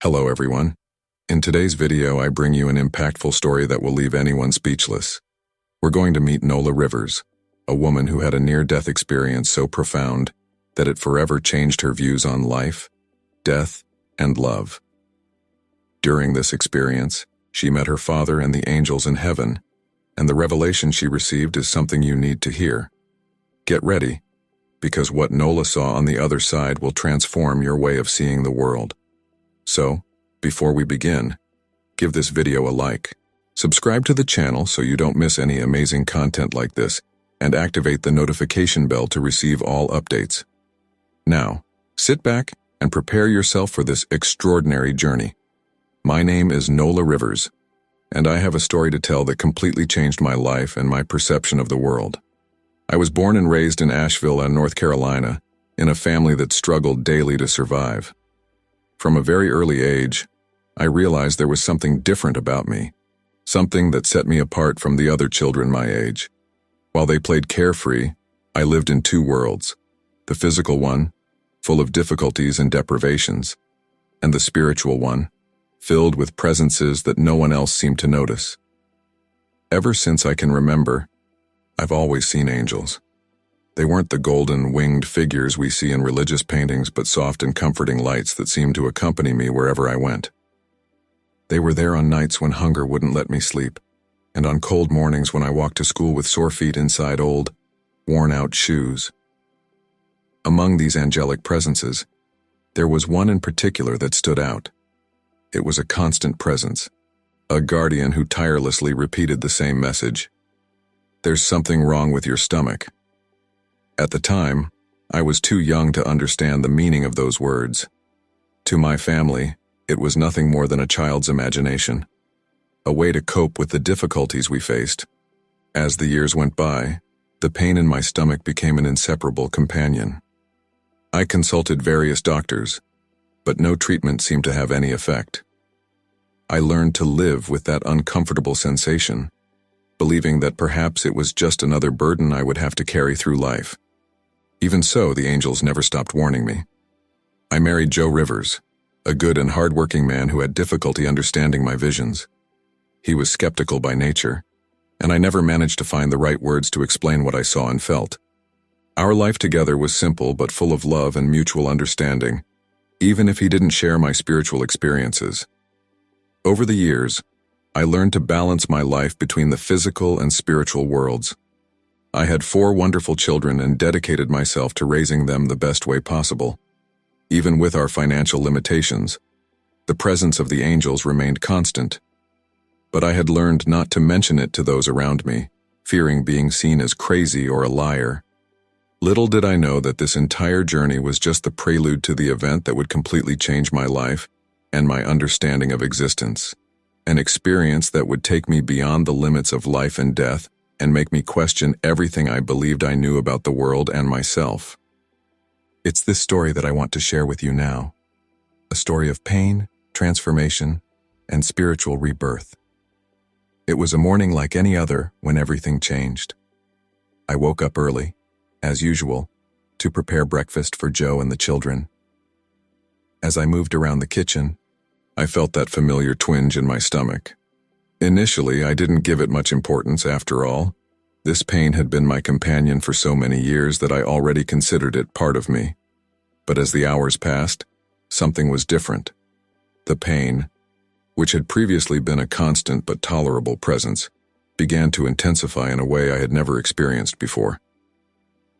Hello everyone. In today's video I bring you an impactful story that will leave anyone speechless. We're going to meet Nola Rivers, a woman who had a near-death experience so profound that it forever changed her views on life, death, and love. During this experience, she met her father and the angels in heaven, and the revelation she received is something you need to hear. Get ready, because what Nola saw on the other side will transform your way of seeing the world. So, before we begin, give this video a like, subscribe to the channel so you don't miss any amazing content like this, and activate the notification bell to receive all updates. Now, sit back and prepare yourself for this extraordinary journey. My name is Nola Rivers, and I have a story to tell that completely changed my life and my perception of the world. I was born and raised in Asheville, North Carolina, in a family that struggled daily to survive. From a very early age, I realized there was something different about me, something that set me apart from the other children my age. While they played carefree, I lived in two worlds, the physical one, full of difficulties and deprivations, and the spiritual one, filled with presences that no one else seemed to notice. Ever since I can remember, I've always seen angels. They weren't the golden, winged figures we see in religious paintings, but soft and comforting lights that seemed to accompany me wherever I went. They were there on nights when hunger wouldn't let me sleep, and on cold mornings when I walked to school with sore feet inside old, worn-out shoes. Among these angelic presences, there was one in particular that stood out. It was a constant presence, a guardian who tirelessly repeated the same message. There's something wrong with your stomach. At the time, I was too young to understand the meaning of those words. To my family, it was nothing more than a child's imagination, a way to cope with the difficulties we faced. As the years went by, the pain in my stomach became an inseparable companion. I consulted various doctors, but no treatment seemed to have any effect. I learned to live with that uncomfortable sensation, believing that perhaps it was just another burden I would have to carry through life. Even so, the angels never stopped warning me. I married Joe Rivers, a good and hard-working man who had difficulty understanding my visions. He was skeptical by nature, and I never managed to find the right words to explain what I saw and felt. Our life together was simple but full of love and mutual understanding, even if he didn't share my spiritual experiences. Over the years, I learned to balance my life between the physical and spiritual worlds. I had 4 wonderful children and dedicated myself to raising them the best way possible. Even with our financial limitations, the presence of the angels remained constant. But I had learned not to mention it to those around me, fearing being seen as crazy or a liar. Little did I know that this entire journey was just the prelude to the event that would completely change my life and my understanding of existence. An experience that would take me beyond the limits of life and death and make me question everything I believed I knew about the world and myself. It's this story that I want to share with you now. A story of pain, transformation, and spiritual rebirth. It was a morning like any other when everything changed. I woke up early, as usual, to prepare breakfast for Joe and the children. As I moved around the kitchen, I felt that familiar twinge in my stomach. Initially, I didn't give it much importance after all. This pain had been my companion for so many years that I already considered it part of me. But as the hours passed, something was different. The pain, which had previously been a constant but tolerable presence, began to intensify in a way I had never experienced before.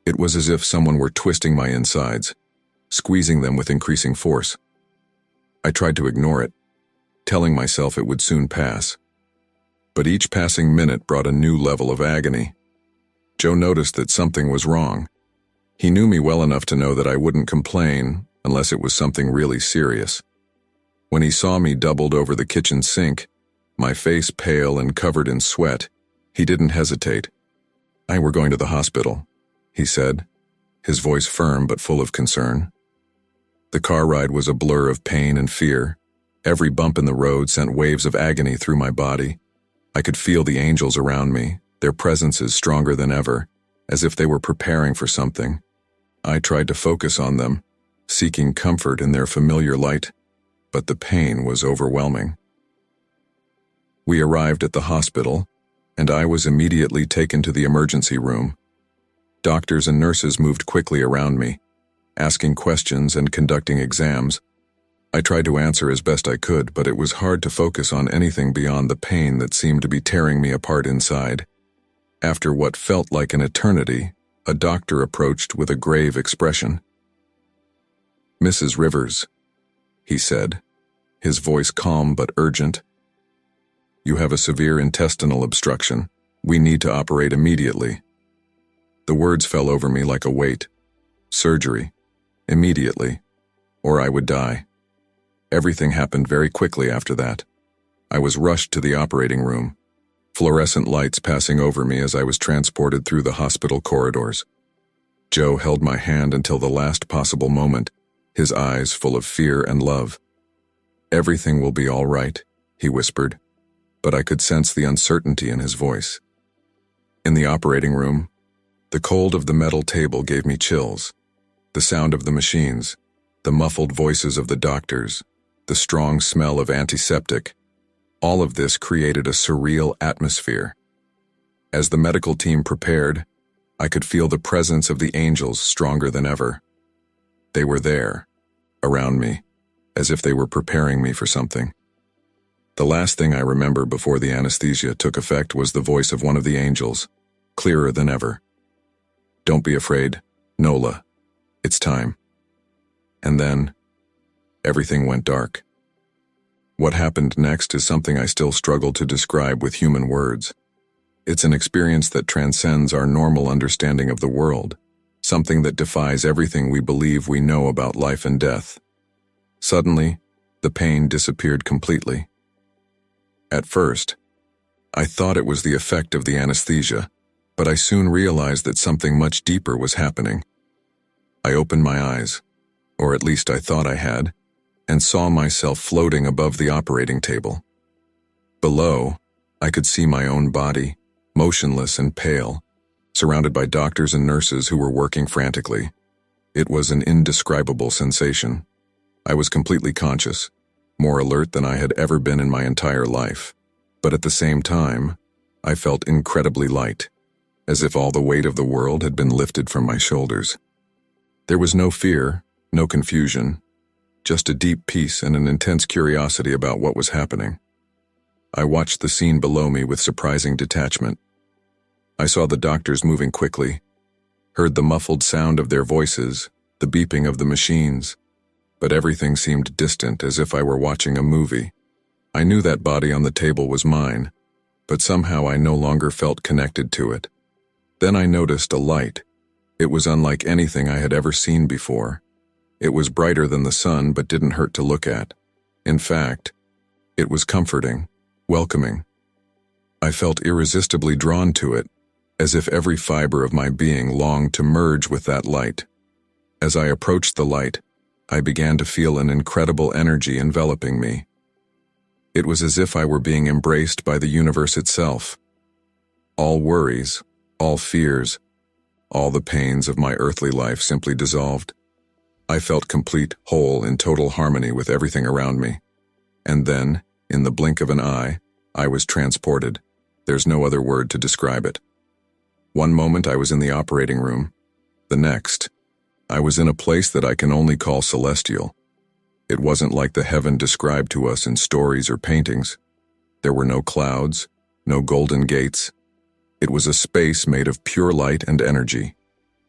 It was as if someone were twisting my insides, squeezing them with increasing force. I tried to ignore it, telling myself it would soon pass. But each passing minute brought a new level of agony. Joe noticed that something was wrong. He knew me well enough to know that I wouldn't complain unless it was something really serious. When he saw me doubled over the kitchen sink, my face pale and covered in sweat, he didn't hesitate. "We're going to the hospital," he said, his voice firm but full of concern. The car ride was a blur of pain and fear. Every bump in the road sent waves of agony through my body. I could feel the angels around me, their presences stronger than ever, as if they were preparing for something. I tried to focus on them, seeking comfort in their familiar light. but the pain was overwhelming. We arrived at the hospital, and I was immediately taken to the emergency room. Doctors and nurses moved quickly around me, asking questions and conducting exams. I tried to answer as best I could, but it was hard to focus on anything beyond the pain that seemed to be tearing me apart inside. After what felt like an eternity, a doctor approached with a grave expression. "Mrs. Rivers," he said, his voice calm but urgent. "You have a severe intestinal obstruction. We need to operate immediately." The words fell over me like a weight. Surgery. Immediately. Or I would die. Everything happened very quickly after that. I was rushed to the operating room, fluorescent lights passing over me as I was transported through the hospital corridors. Joe held my hand until the last possible moment, his eyes full of fear and love. "Everything will be all right," he whispered, but I could sense the uncertainty in his voice. In the operating room, the cold of the metal table gave me chills. The sound of the machines, the muffled voices of the doctors, the strong smell of antiseptic, all of this created a surreal atmosphere. As the medical team prepared, I could feel the presence of the angels stronger than ever. They were there, around me, as if they were preparing me for something. The last thing I remember before the anesthesia took effect was the voice of one of the angels, clearer than ever. "Don't be afraid, Nola. It's time." And then, everything went dark. What happened next is something I still struggle to describe with human words. It's an experience that transcends our normal understanding of the world, something that defies everything we believe we know about life and death. Suddenly, the pain disappeared completely. At first, I thought it was the effect of the anesthesia, but I soon realized that something much deeper was happening. I opened my eyes, or at least I thought I had, and saw myself floating above the operating table. Below, I could see my own body, motionless and pale, surrounded by doctors and nurses who were working frantically. It was an indescribable sensation. I was completely conscious, more alert than I had ever been in my entire life, but at the same time, I felt incredibly light, as if all the weight of the world had been lifted from my shoulders. There was no fear, no confusion, just a deep peace and an intense curiosity about what was happening. I watched the scene below me with surprising detachment. I saw the doctors moving quickly, heard the muffled sound of their voices, the beeping of the machines, but everything seemed distant, as if I were watching a movie. I knew that body on the table was mine, but somehow I no longer felt connected to it. Then I noticed a light. It was unlike anything I had ever seen before. It was brighter than the sun, but didn't hurt to look at. In fact, it was comforting, welcoming. I felt irresistibly drawn to it, as if every fiber of my being longed to merge with that light. As I approached the light, I began to feel an incredible energy enveloping me. It was as if I were being embraced by the universe itself. All worries, all fears, all the pains of my earthly life simply dissolved. I felt complete, whole, in total harmony with everything around me. And then, in the blink of an eye, I was transported. There's no other word to describe it. One moment I was in the operating room. The next, I was in a place that I can only call celestial. It wasn't like the heaven described to us in stories or paintings. There were no clouds, no golden gates. It was a space made of pure light and energy.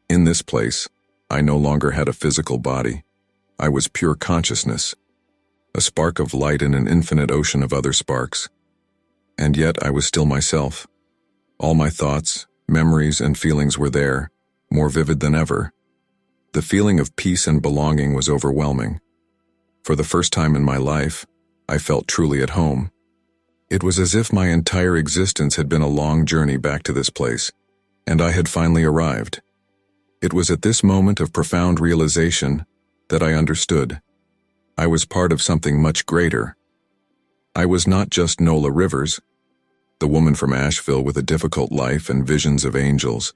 In this place, I no longer had a physical body. I was pure consciousness, a spark of light in an infinite ocean of other sparks. And yet I was still myself. All my thoughts, memories, and feelings were there, more vivid than ever. The feeling of peace and belonging was overwhelming. For the first time in my life, I felt truly at home. It was as if my entire existence had been a long journey back to this place, and I had finally arrived. It was at this moment of profound realization that I understood. I was part of something much greater. I was not just Nola Rivers, the woman from Asheville with a difficult life and visions of angels.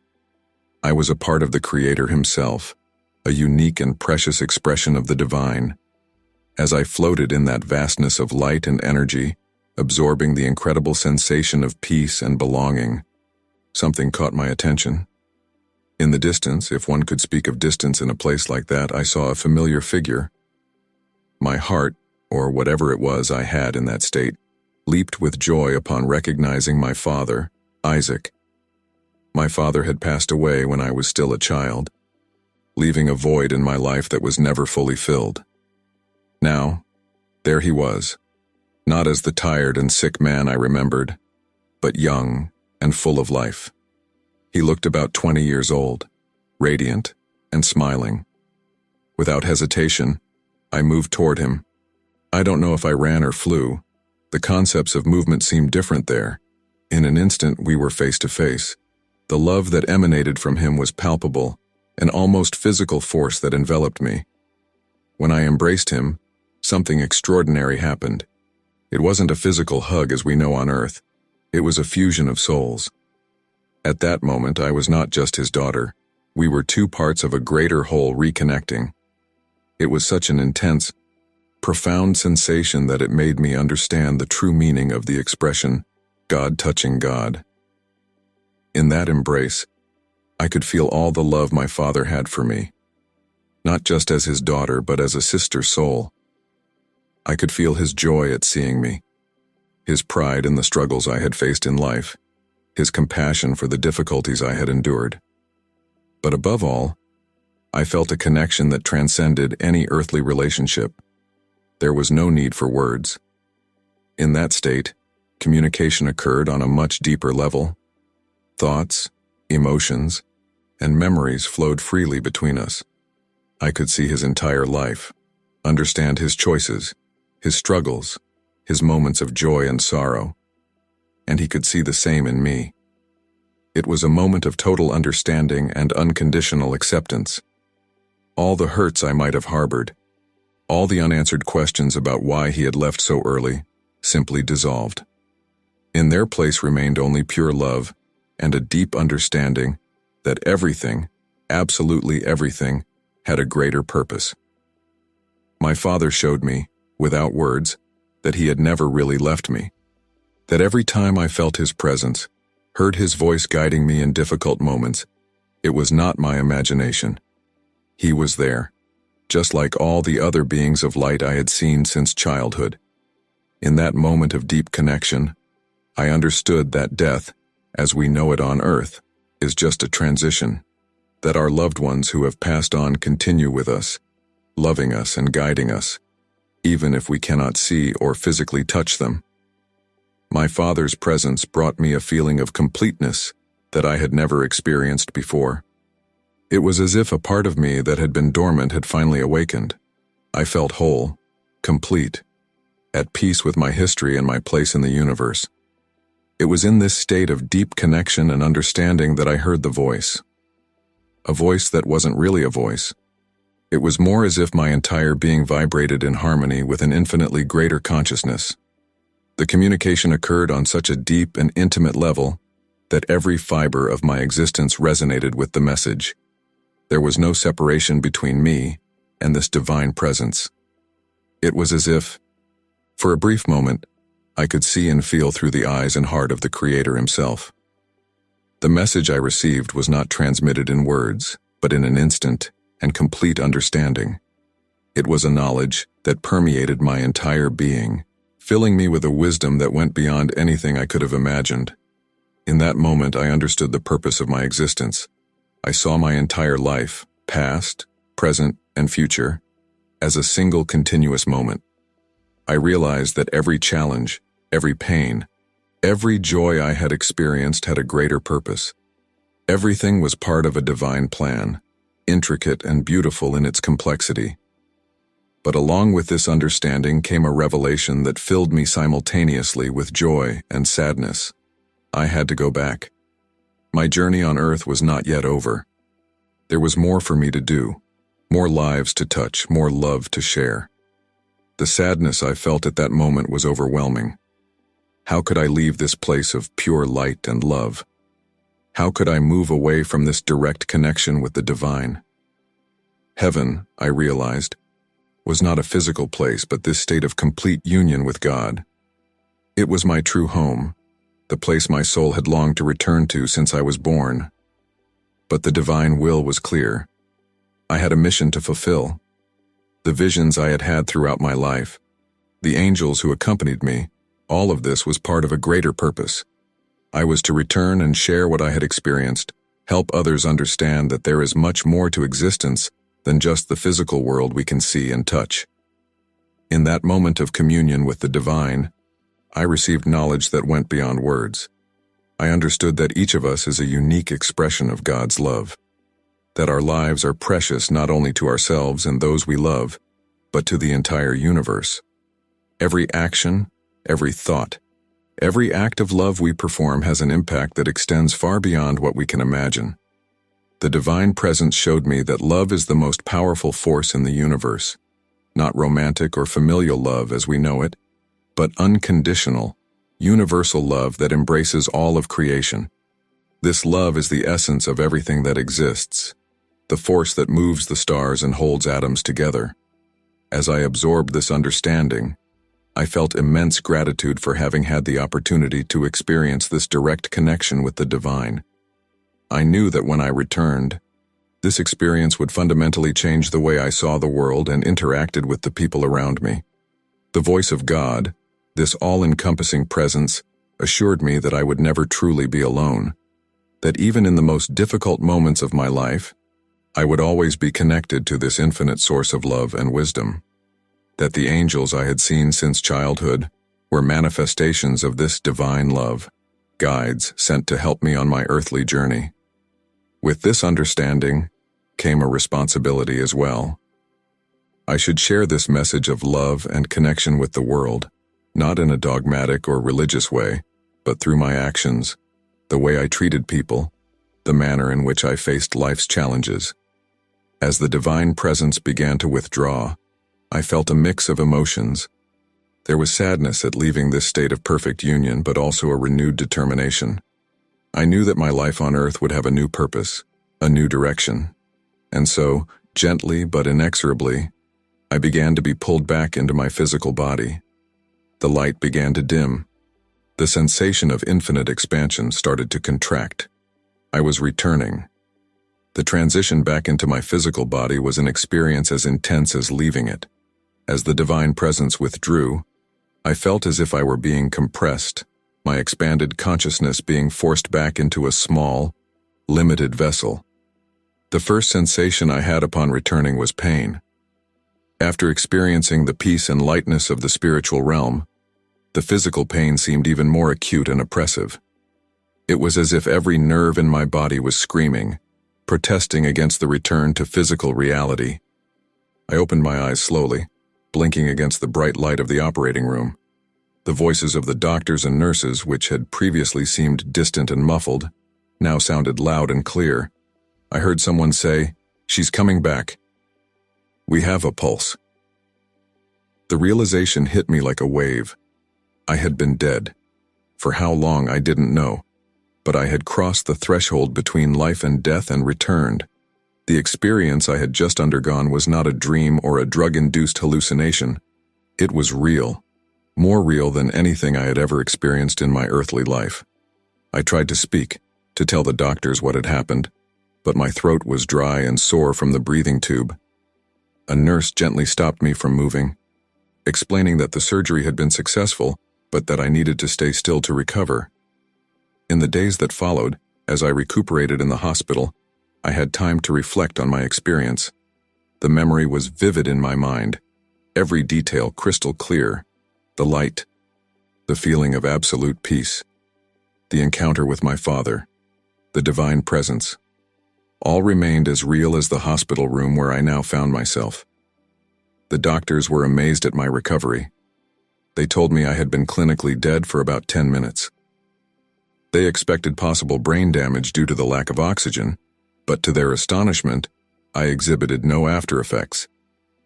I was a part of the Creator himself, a unique and precious expression of the divine. As I floated in that vastness of light and energy, absorbing the incredible sensation of peace and belonging, something caught my attention. In the distance, if one could speak of distance in a place like that, I saw a familiar figure. My heart, or whatever it was I had in that state, leaped with joy upon recognizing my father, Isaac. My father had passed away when I was still a child, leaving a void in my life that was never fully filled. Now, there he was, not as the tired and sick man I remembered, but young and full of life. He looked about 20 years old, radiant and smiling. Without hesitation, I moved toward him. I don't know if I ran or flew. The concepts of movement seemed different there. In an instant, we were face to face. The love that emanated from him was palpable, an almost physical force that enveloped me. When I embraced him, something extraordinary happened. It wasn't a physical hug as we know on earth. It was a fusion of souls. At that moment, I was not just his daughter. We were two parts of a greater whole reconnecting. It was such an intense, profound sensation that it made me understand the true meaning of the expression, God touching God. In that embrace, I could feel all the love my father had for me, not just as his daughter, but as a sister soul. I could feel his joy at seeing me, his pride in the struggles I had faced in life, his compassion for the difficulties I had endured. But above all, I felt a connection that transcended any earthly relationship. There was no need for words. In that state, communication occurred on a much deeper level. Thoughts, emotions, and memories flowed freely between us. I could see his entire life, understand his choices, his struggles, his moments of joy and sorrow, and he could see the same in me. It was a moment of total understanding and unconditional acceptance. All the hurts I might have harbored, all the unanswered questions about why he had left so early, simply dissolved. In their place remained only pure love and a deep understanding that everything, absolutely everything, had a greater purpose. My father showed me, without words, that he had never really left me, that every time I felt his presence, heard his voice guiding me in difficult moments, it was not my imagination. He was there, just like all the other beings of light I had seen since childhood. In that moment of deep connection, I understood that death, as we know it on earth, is just a transition, that our loved ones who have passed on continue with us, loving us and guiding us, even if we cannot see or physically touch them. My father's presence brought me a feeling of completeness that I had never experienced before. It was as if a part of me that had been dormant had finally awakened. I felt whole, complete, at peace with my history and my place in the universe. It was in this state of deep connection and understanding that I heard the voice. A voice that wasn't really a voice. It was more as if my entire being vibrated in harmony with an infinitely greater consciousness. The communication occurred on such a deep and intimate level that every fiber of my existence resonated with the message. There was no separation between me and this divine presence. It was as if, for a brief moment, I could see and feel through the eyes and heart of the Creator himself. The message I received was not transmitted in words, but in an instant and complete understanding. It was a knowledge that permeated my entire being, filling me with a wisdom that went beyond anything I could have imagined. In that moment, I understood the purpose of my existence. I saw my entire life, past, present, and future, as a single continuous moment. I realized that every challenge, every pain, every joy I had experienced had a greater purpose. Everything was part of a divine plan, intricate and beautiful in its complexity. But along with this understanding came a revelation that filled me simultaneously with joy and sadness. I had to go back. My journey on earth was not yet over. There was more for me to do, more lives to touch, more love to share. The sadness I felt at that moment was overwhelming. How could I leave this place of pure light and love? How could I move away from this direct connection with the divine? Heaven, I realized, was not a physical place, but this state of complete union with God. It was my true home, the place my soul had longed to return to since I was born. But the divine will was clear. I had a mission to fulfill. The visions I had had throughout my life, the angels who accompanied me, all of this was part of a greater purpose. I was to return and share what I had experienced, help others understand that there is much more to existence than just the physical world we can see and touch. In that moment of communion with the divine, I received knowledge that went beyond words. I understood that each of us is a unique expression of God's love, that our lives are precious not only to ourselves and those we love, but to the entire universe. Every action, every thought, every act of love we perform has an impact that extends far beyond what we can imagine. The divine presence showed me that love is the most powerful force in the universe, not romantic or familial love as we know it, but unconditional, universal love that embraces all of creation. This love is the essence of everything that exists, the force that moves the stars and holds atoms together. As I absorbed this understanding, I felt immense gratitude for having had the opportunity to experience this direct connection with the divine. I knew that when I returned, this experience would fundamentally change the way I saw the world and interacted with the people around me. The voice of God, this all-encompassing presence, assured me that I would never truly be alone, that even in the most difficult moments of my life, I would always be connected to this infinite source of love and wisdom, that the angels I had seen since childhood were manifestations of this divine love, guides sent to help me on my earthly journey. With this understanding came a responsibility as well. I should share this message of love and connection with the world, not in a dogmatic or religious way, but through my actions, the way I treated people, the manner in which I faced life's challenges. As the divine presence began to withdraw, I felt a mix of emotions. There was sadness at leaving this state of perfect union, but also a renewed determination. I knew that my life on earth would have a new purpose, a new direction. And so, gently but inexorably, I began to be pulled back into my physical body. The light began to dim. The sensation of infinite expansion started to contract. I was returning. The transition back into my physical body was an experience as intense as leaving it. As the divine presence withdrew, I felt as if I were being compressed, my expanded consciousness being forced back into a small, limited vessel. The first sensation I had upon returning was pain. After experiencing the peace and lightness of the spiritual realm, the physical pain seemed even more acute and oppressive. It was as if every nerve in my body was screaming, protesting against the return to physical reality. I opened my eyes slowly, blinking against the bright light of the operating room. The voices of the doctors and nurses, which had previously seemed distant and muffled, now sounded loud and clear. I heard someone say, "She's coming back. We have a pulse." The realization hit me like a wave. I had been dead. For how long I didn't know, but I had crossed the threshold between life and death and returned. The experience I had just undergone was not a dream or a drug-induced hallucination. It was real, more real than anything I had ever experienced in my earthly life. I tried to speak, to tell the doctors what had happened, but my throat was dry and sore from the breathing tube. A nurse gently stopped me from moving, explaining that the surgery had been successful, but that I needed to stay still to recover. In the days that followed, as I recuperated in the hospital, I had time to reflect on my experience. The memory was vivid in my mind, every detail crystal clear: the light, the feeling of absolute peace, the encounter with my father, the divine presence. All remained as real as the hospital room where I now found myself. The doctors were amazed at my recovery. They told me I had been clinically dead for about 10 minutes. They expected possible brain damage due to the lack of oxygen, but to their astonishment, I exhibited no after effects.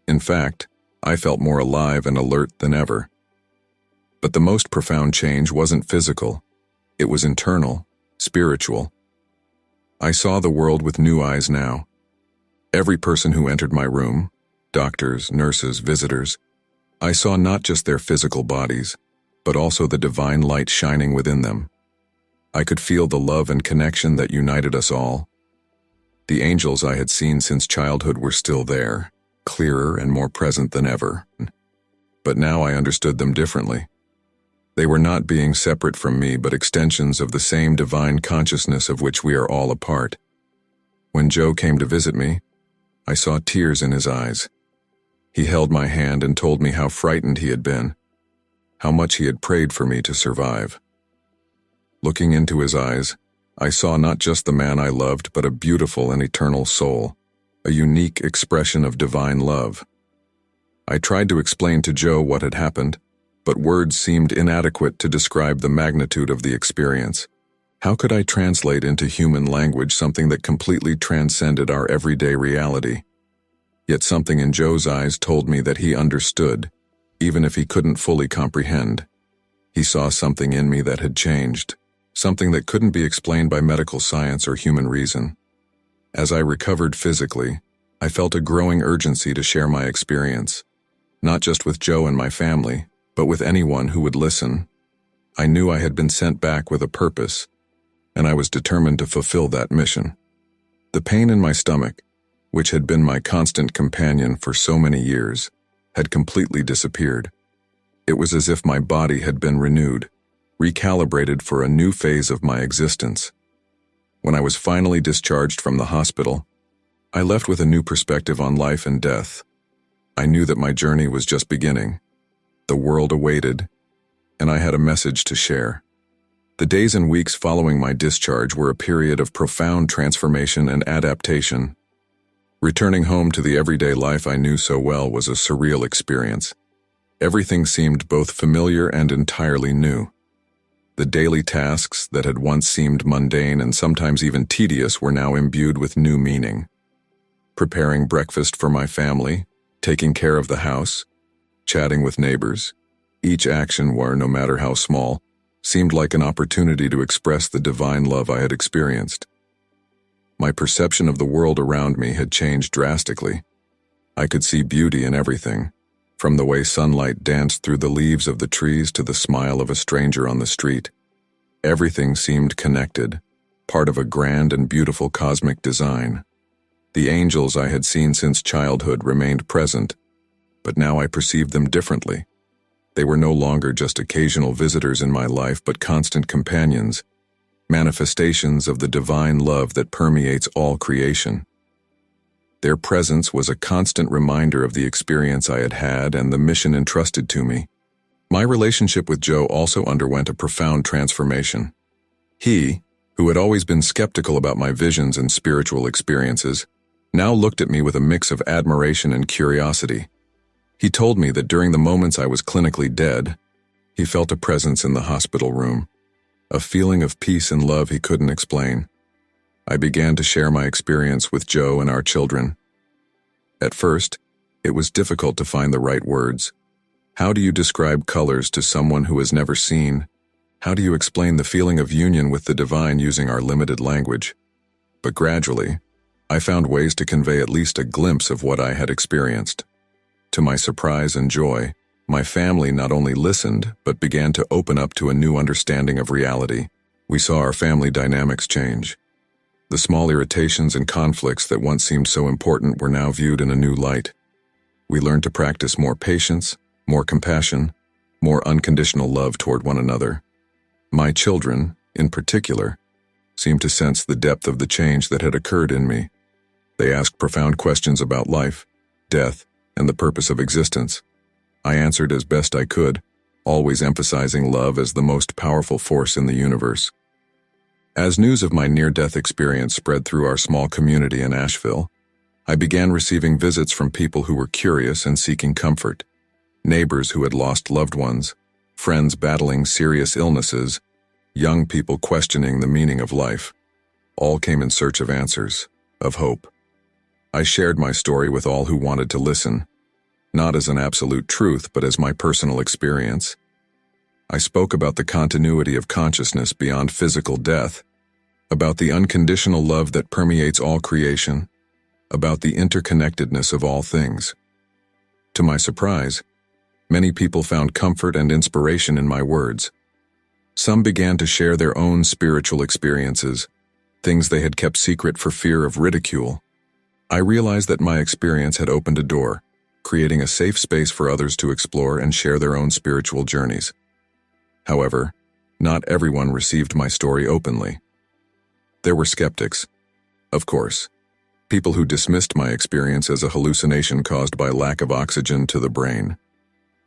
In fact, I felt more alive and alert than ever. But the most profound change wasn't physical. It was internal, spiritual. I saw the world with new eyes now. Every person who entered my room, doctors, nurses, visitors. I saw not just their physical bodies, but also the divine light shining within them. I could feel the love and connection that united us all. The angels I had seen since childhood were still there, clearer and more present than ever. But now I understood them differently. They were not being separate from me, but extensions of the same divine consciousness of which we are all a part. When Joe came to visit me, I saw tears in his eyes. He held my hand and told me how frightened he had been, how much he had prayed for me to survive. Looking into his eyes, I saw not just the man I loved, but a beautiful and eternal soul, a unique expression of divine love. I tried to explain to Joe what had happened, but words seemed inadequate to describe the magnitude of the experience. How could I translate into human language something that completely transcended our everyday reality? Yet something in Joe's eyes told me that he understood, even if he couldn't fully comprehend. He saw something in me that had changed, something that couldn't be explained by medical science or human reason. As I recovered physically, I felt a growing urgency to share my experience, not just with Joe and my family, but with anyone who would listen. I knew I had been sent back with a purpose, and I was determined to fulfill that mission. The pain in my stomach, which had been my constant companion for so many years, had completely disappeared. It was as if my body had been renewed, recalibrated for a new phase of my existence. When I was finally discharged from the hospital, I left with a new perspective on life and death. I knew that my journey was just beginning. The world awaited, and I had a message to share. The days and weeks following my discharge were a period of profound transformation and adaptation. Returning home to the everyday life I knew so well was a surreal experience. Everything seemed both familiar and entirely new. The daily tasks that had once seemed mundane and sometimes even tedious were now imbued with new meaning. Preparing breakfast for my family, taking care of the house, chatting with neighbors, each action were, no matter how small, seemed like an opportunity to express the divine love I had experienced. My perception of the world around me had changed drastically. I could see beauty in everything, from the way sunlight danced through the leaves of the trees to the smile of a stranger on the street. Everything seemed connected, part of a grand and beautiful cosmic design. The angels I had seen since childhood remained present, but now I perceived them differently. They were no longer just occasional visitors in my life, but constant companions, manifestations of the divine love that permeates all creation. Their presence was a constant reminder of the experience I had had and the mission entrusted to me. My relationship with Joe also underwent a profound transformation. He, who had always been skeptical about my visions and spiritual experiences, now looked at me with a mix of admiration and curiosity. He told me that during the moments I was clinically dead, he felt a presence in the hospital room, a feeling of peace and love he couldn't explain. I began to share my experience with Joe and our children. At first, it was difficult to find the right words. How do you describe colors to someone who has never seen? How do you explain the feeling of union with the divine using our limited language? But gradually, I found ways to convey at least a glimpse of what I had experienced. To my surprise and joy, my family not only listened, but began to open up to a new understanding of reality. We saw our family dynamics change. The small irritations and conflicts that once seemed so important were now viewed in a new light. We learned to practice more patience, more compassion, more unconditional love toward one another. My children, in particular, seemed to sense the depth of the change that had occurred in me. They asked profound questions about life, death, and the purpose of existence. I answered as best I could, always emphasizing love as the most powerful force in the universe. As news of my near-death experience spread through our small community in Asheville, I began receiving visits from people who were curious and seeking comfort, neighbors who had lost loved ones, friends battling serious illnesses, young people questioning the meaning of life. All came in search of answers, of hope. I shared my story with all who wanted to listen, not as an absolute truth, but as my personal experience. I spoke about the continuity of consciousness beyond physical death, about the unconditional love that permeates all creation, about the interconnectedness of all things. To my surprise, many people found comfort and inspiration in my words. Some began to share their own spiritual experiences, things they had kept secret for fear of ridicule. I realized that my experience had opened a door, creating a safe space for others to explore and share their own spiritual journeys. However, not everyone received my story openly. There were skeptics, of course, people who dismissed my experience as a hallucination caused by lack of oxygen to the brain.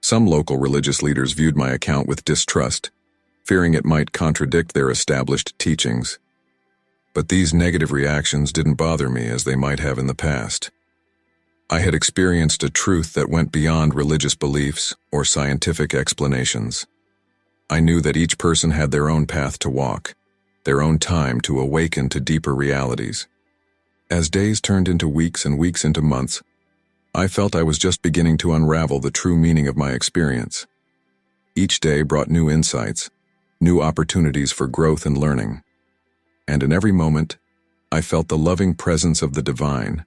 Some local religious leaders viewed my account with distrust, fearing it might contradict their established teachings. But these negative reactions didn't bother me as they might have in the past. I had experienced a truth that went beyond religious beliefs or scientific explanations. I knew that each person had their own path to walk, their own time to awaken to deeper realities. As days turned into weeks and weeks into months, I felt I was just beginning to unravel the true meaning of my experience. Each day brought new insights, new opportunities for growth and learning. And in every moment, I felt the loving presence of the divine,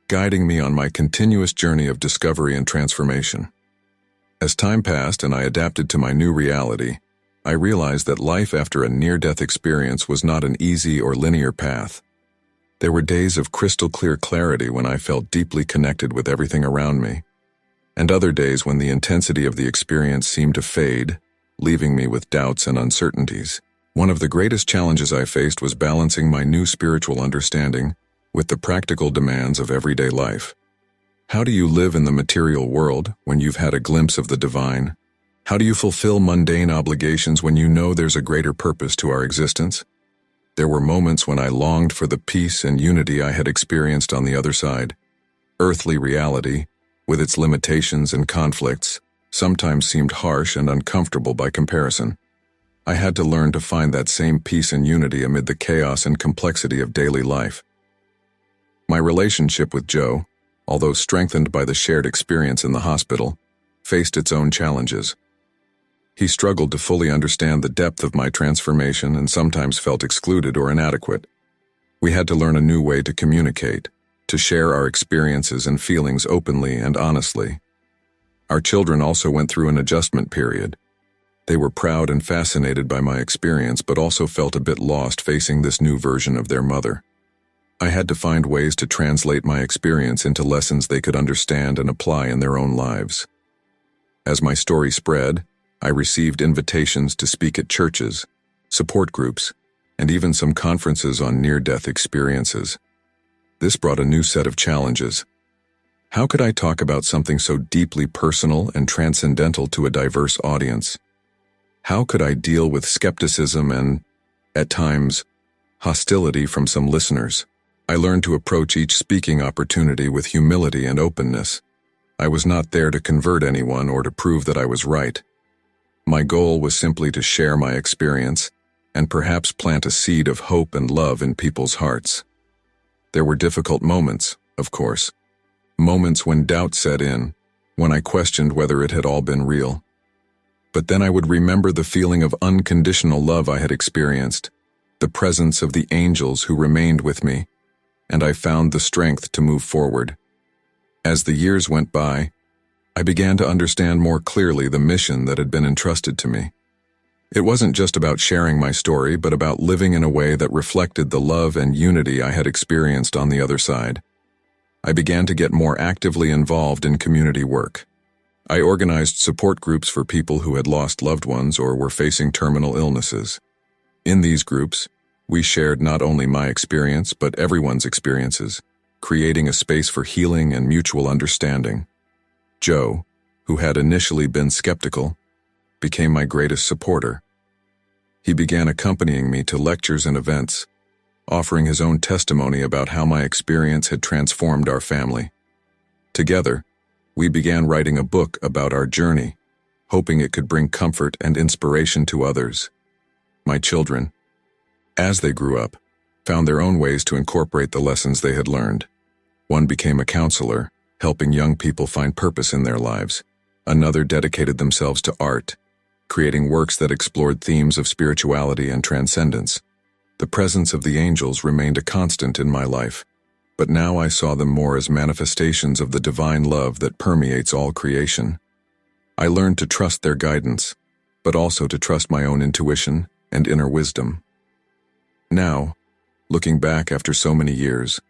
guiding me on my continuous journey of discovery and transformation. As time passed and I adapted to my new reality, I realized that life after a near-death experience was not an easy or linear path. There were days of crystal-clear clarity when I felt deeply connected with everything around me, and other days when the intensity of the experience seemed to fade, leaving me with doubts and uncertainties. One of the greatest challenges I faced was balancing my new spiritual understanding with the practical demands of everyday life. How do you live in the material world when you've had a glimpse of the divine? How do you fulfill mundane obligations when you know there's a greater purpose to our existence? There were moments when I longed for the peace and unity I had experienced on the other side. Earthly reality, with its limitations and conflicts, sometimes seemed harsh and uncomfortable by comparison. I had to learn to find that same peace and unity amid the chaos and complexity of daily life. My relationship with Joe, although strengthened by the shared experience in the hospital, faced its own challenges. He struggled to fully understand the depth of my transformation and sometimes felt excluded or inadequate. We had to learn a new way to communicate, to share our experiences and feelings openly and honestly. Our children also went through an adjustment period. They were proud and fascinated by my experience, but also felt a bit lost facing this new version of their mother. I had to find ways to translate my experience into lessons they could understand and apply in their own lives. As my story spread, I received invitations to speak at churches, support groups, and even some conferences on near-death experiences. This brought a new set of challenges. How could I talk about something so deeply personal and transcendental to a diverse audience? How could I deal with skepticism and, at times, hostility from some listeners? I learned to approach each speaking opportunity with humility and openness. I was not there to convert anyone or to prove that I was right. My goal was simply to share my experience and perhaps plant a seed of hope and love in people's hearts. There were difficult moments, of course. Moments when doubt set in, when I questioned whether it had all been real. But then I would remember the feeling of unconditional love I had experienced, the presence of the angels who remained with me, and I found the strength to move forward. As the years went by, I began to understand more clearly the mission that had been entrusted to me. It wasn't just about sharing my story, but about living in a way that reflected the love and unity I had experienced on the other side. I began to get more actively involved in community work. I organized support groups for people who had lost loved ones or were facing terminal illnesses. In these groups, we shared not only my experience, but everyone's experiences, creating a space for healing and mutual understanding. Joe, who had initially been skeptical, became my greatest supporter. He began accompanying me to lectures and events, offering his own testimony about how my experience had transformed our family. Together, we began writing a book about our journey, hoping it could bring comfort and inspiration to others. My children, as they grew up, found their own ways to incorporate the lessons they had learned. One became a counselor, helping young people find purpose in their lives. Another dedicated themselves to art, creating works that explored themes of spirituality and transcendence. The presence of the angels remained a constant in my life, but now I saw them more as manifestations of the divine love that permeates all creation. I learned to trust their guidance, but also to trust my own intuition and inner wisdom. Now, looking back after so many years,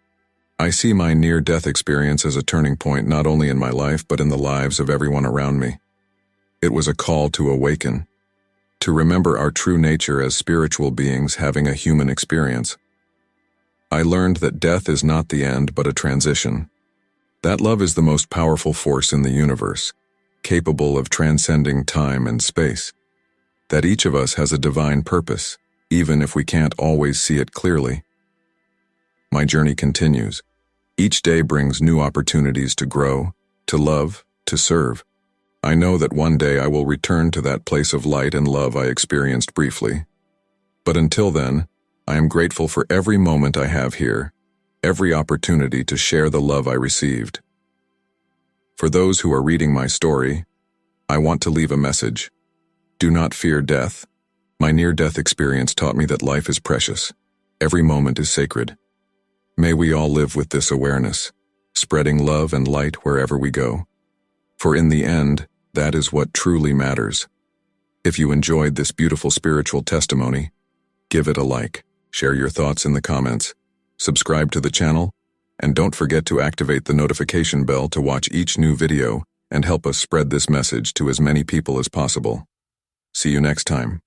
I see my near-death experience as a turning point not only in my life but in the lives of everyone around me. It was a call to awaken, to remember our true nature as spiritual beings having a human experience. I learned that death is not the end but a transition. That love is the most powerful force in the universe, capable of transcending time and space. That each of us has a divine purpose, even if we can't always see it clearly. My journey continues. Each day brings new opportunities to grow, to love, to serve. I know that one day I will return to that place of light and love I experienced briefly. But until then, I am grateful for every moment I have here, every opportunity to share the love I received. For those who are reading my story, I want to leave a message. Do not fear death. My near-death experience taught me that life is precious. Every moment is sacred. May we all live with this awareness, spreading love and light wherever we go. For in the end, that is what truly matters. If you enjoyed this beautiful spiritual testimony, give it a like, share your thoughts in the comments, subscribe to the channel, and don't forget to activate the notification bell to watch each new video and help us spread this message to as many people as possible. See you next time.